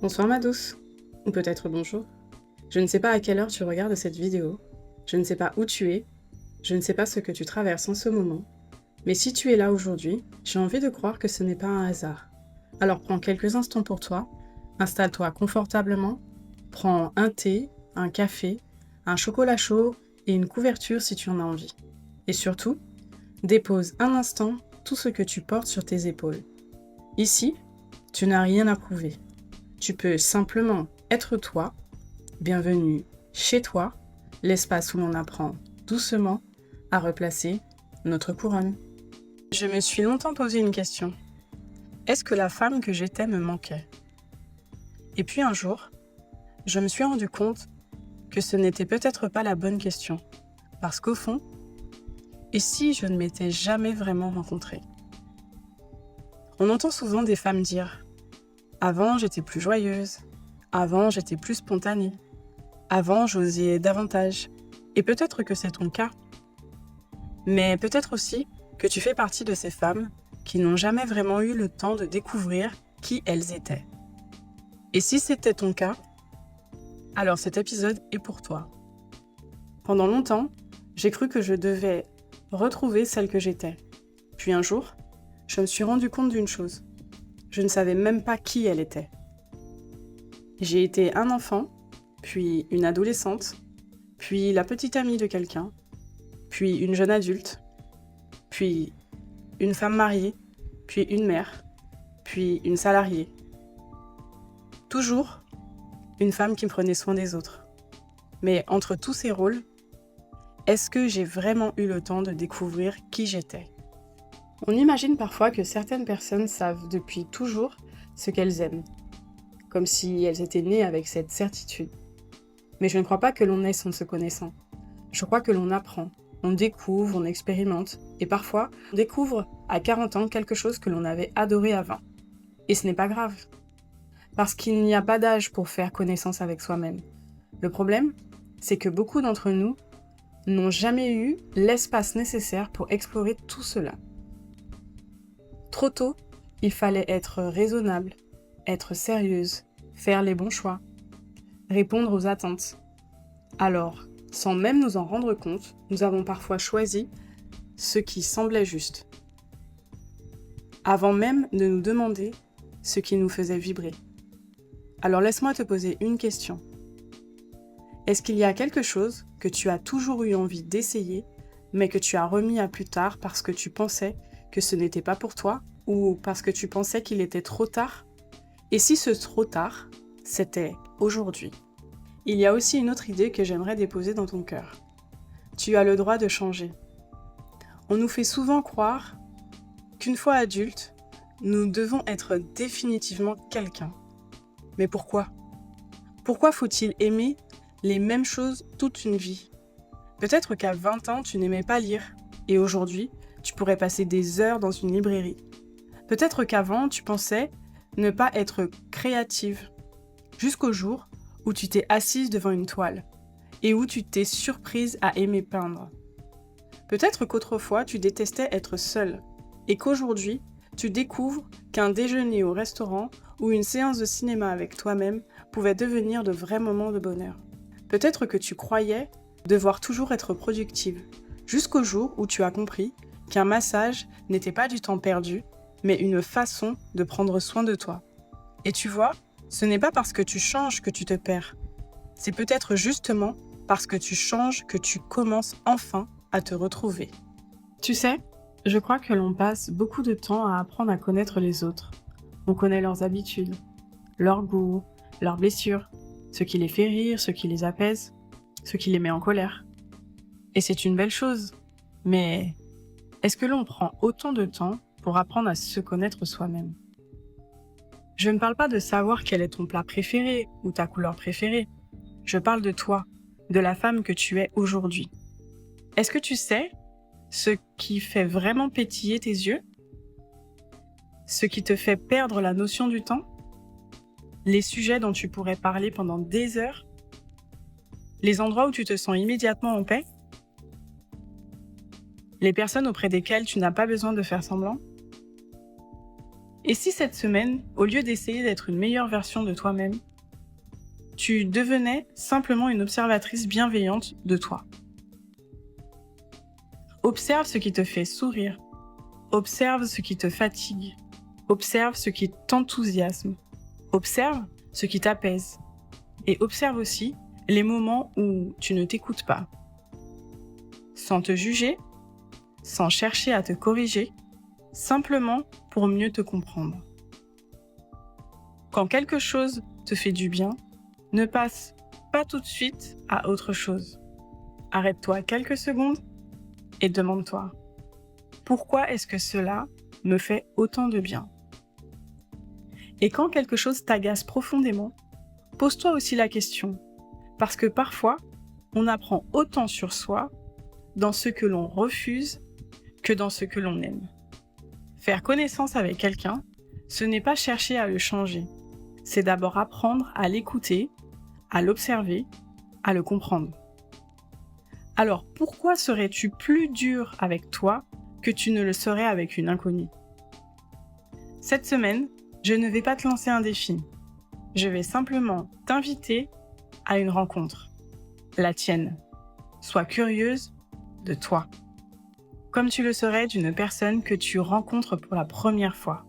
Bonsoir ma douce, ou peut-être bonjour. Je ne sais pas à quelle heure tu regardes cette vidéo, je ne sais pas où tu es, je ne sais pas ce que tu traverses en ce moment, mais si tu es là aujourd'hui, j'ai envie de croire que ce n'est pas un hasard. Alors prends quelques instants pour toi, installe-toi confortablement, prends un thé, un café, un chocolat chaud et une couverture si tu en as envie. Et surtout, dépose un instant tout ce que tu portes sur tes épaules. Ici, tu n'as rien à prouver. Tu peux simplement être toi. Bienvenue chez toi, l'espace où l'on apprend doucement à replacer notre couronne. Je me suis longtemps posé une question. Est-ce que la femme que j'étais me manquait? Et puis un jour, je me suis rendu compte que ce n'était peut-être pas la bonne question. Parce qu'au fond, et si je ne m'étais jamais vraiment rencontrée? On entend souvent des femmes dire « Avant, j'étais plus joyeuse. Avant, j'étais plus spontanée. Avant, j'osais davantage. » Et peut-être que c'est ton cas. Mais peut-être aussi que tu fais partie de ces femmes qui n'ont jamais vraiment eu le temps de découvrir qui elles étaient. Et si c'était ton cas, alors cet épisode est pour toi. Pendant longtemps, j'ai cru que je devais retrouver celle que j'étais. Puis un jour, je me suis rendu compte d'une chose. Je ne savais même pas qui elle était. J'ai été un enfant, puis une adolescente, puis la petite amie de quelqu'un, puis une jeune adulte, puis une femme mariée, puis une mère, puis une salariée. Toujours une femme qui me prenait soin des autres. Mais entre tous ces rôles, est-ce que j'ai vraiment eu le temps de découvrir qui j'étais? On imagine parfois que certaines personnes savent depuis toujours ce qu'elles aiment, comme si elles étaient nées avec cette certitude. Mais je ne crois pas que l'on naisse en se connaissant. Je crois que l'on apprend, on découvre, on expérimente, et parfois, on découvre à 40 ans quelque chose que l'on avait adoré avant. Et ce n'est pas grave. Parce qu'il n'y a pas d'âge pour faire connaissance avec soi-même. Le problème, c'est que beaucoup d'entre nous n'ont jamais eu l'espace nécessaire pour explorer tout cela. Trop tôt, il fallait être raisonnable, être sérieuse, faire les bons choix, répondre aux attentes. Alors, sans même nous en rendre compte, nous avons parfois choisi ce qui semblait juste, avant même de nous demander ce qui nous faisait vibrer. Alors laisse-moi te poser une question. Est-ce qu'il y a quelque chose que tu as toujours eu envie d'essayer, mais que tu as remis à plus tard parce que tu pensais que ce n'était pas pour toi, ou parce que tu pensais qu'il était trop tard? Et si ce trop tard, c'était aujourd'hui? Il y a aussi une autre idée que j'aimerais déposer dans ton cœur. Tu as le droit de changer. On nous fait souvent croire qu'une fois adultes, nous devons être définitivement quelqu'un. Mais pourquoi? Pourquoi faut-il aimer les mêmes choses toute une vie? Peut-être qu'à 20 ans, tu n'aimais pas lire, et aujourd'hui, tu pourrais passer des heures dans une librairie. Peut-être qu'avant, tu pensais ne pas être créative, jusqu'au jour où tu t'es assise devant une toile, et où tu t'es surprise à aimer peindre. Peut-être qu'autrefois, tu détestais être seule, et qu'aujourd'hui, tu découvres qu'un déjeuner au restaurant ou une séance de cinéma avec toi-même pouvait devenir de vrais moments de bonheur. Peut-être que tu croyais devoir toujours être productive, jusqu'au jour où tu as compris qu'un massage n'était pas du temps perdu, mais une façon de prendre soin de toi. Et tu vois, ce n'est pas parce que tu changes que tu te perds. C'est peut-être justement parce que tu changes que tu commences enfin à te retrouver. Tu sais, je crois que l'on passe beaucoup de temps à apprendre à connaître les autres. On connaît leurs habitudes, leurs goûts, leurs blessures, ce qui les fait rire, ce qui les apaise, ce qui les met en colère. Et c'est une belle chose. Mais est-ce que l'on prend autant de temps pour apprendre à se connaître soi-même? Je ne parle pas de savoir quel est ton plat préféré ou ta couleur préférée. Je parle de toi, de la femme que tu es aujourd'hui. Est-ce que tu sais ce qui fait vraiment pétiller tes yeux? Ce qui te fait perdre la notion du temps? Les sujets dont tu pourrais parler pendant des heures? Les endroits où tu te sens immédiatement en paix? Les personnes auprès desquelles tu n'as pas besoin de faire semblant? Et si cette semaine, au lieu d'essayer d'être une meilleure version de toi-même, tu devenais simplement une observatrice bienveillante de toi? Observe ce qui te fait sourire. Observe ce qui te fatigue. Observe ce qui t'enthousiasme. Observe ce qui t'apaise. Et observe aussi les moments où tu ne t'écoutes pas. Sans te juger, sans chercher à te corriger, simplement pour mieux te comprendre. Quand quelque chose te fait du bien, ne passe pas tout de suite à autre chose. Arrête-toi quelques secondes et demande-toi, pourquoi est-ce que cela me fait autant de bien? Et quand quelque chose t'agace profondément, pose-toi aussi la question, parce que parfois, on apprend autant sur soi dans ce que l'on refuse que dans ce que l'on aime. Faire connaissance avec quelqu'un, ce n'est pas chercher à le changer, c'est d'abord apprendre à l'écouter, à l'observer, à le comprendre. Alors pourquoi serais-tu plus dur avec toi que tu ne le serais avec une inconnue? Cette semaine, je ne vais pas te lancer un défi. Je vais simplement t'inviter à une rencontre, la tienne. Sois curieuse de toi, comme tu le serais d'une personne que tu rencontres pour la première fois,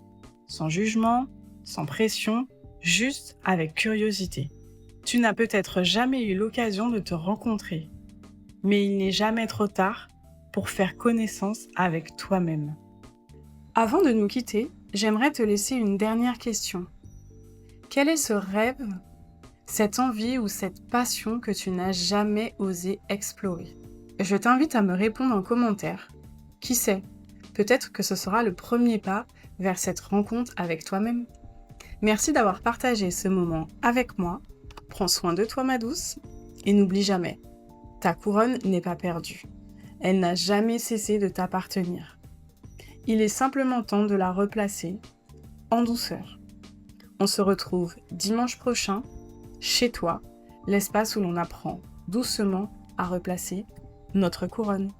sans jugement, sans pression, juste avec curiosité. Tu n'as peut-être jamais eu l'occasion de te rencontrer, mais il n'est jamais trop tard pour faire connaissance avec toi-même. Avant de nous quitter, j'aimerais te laisser une dernière question. Quel est ce rêve, cette envie ou cette passion que tu n'as jamais osé explorer? Je t'invite à me répondre en commentaire. Qui sait, peut-être que ce sera le premier pas vers cette rencontre avec toi-même. Merci d'avoir partagé ce moment avec moi. Prends soin de toi, ma douce, et n'oublie jamais, ta couronne n'est pas perdue. Elle n'a jamais cessé de t'appartenir. Il est simplement temps de la replacer en douceur. On se retrouve dimanche prochain, chez toi, l'espace où l'on apprend doucement à replacer notre couronne.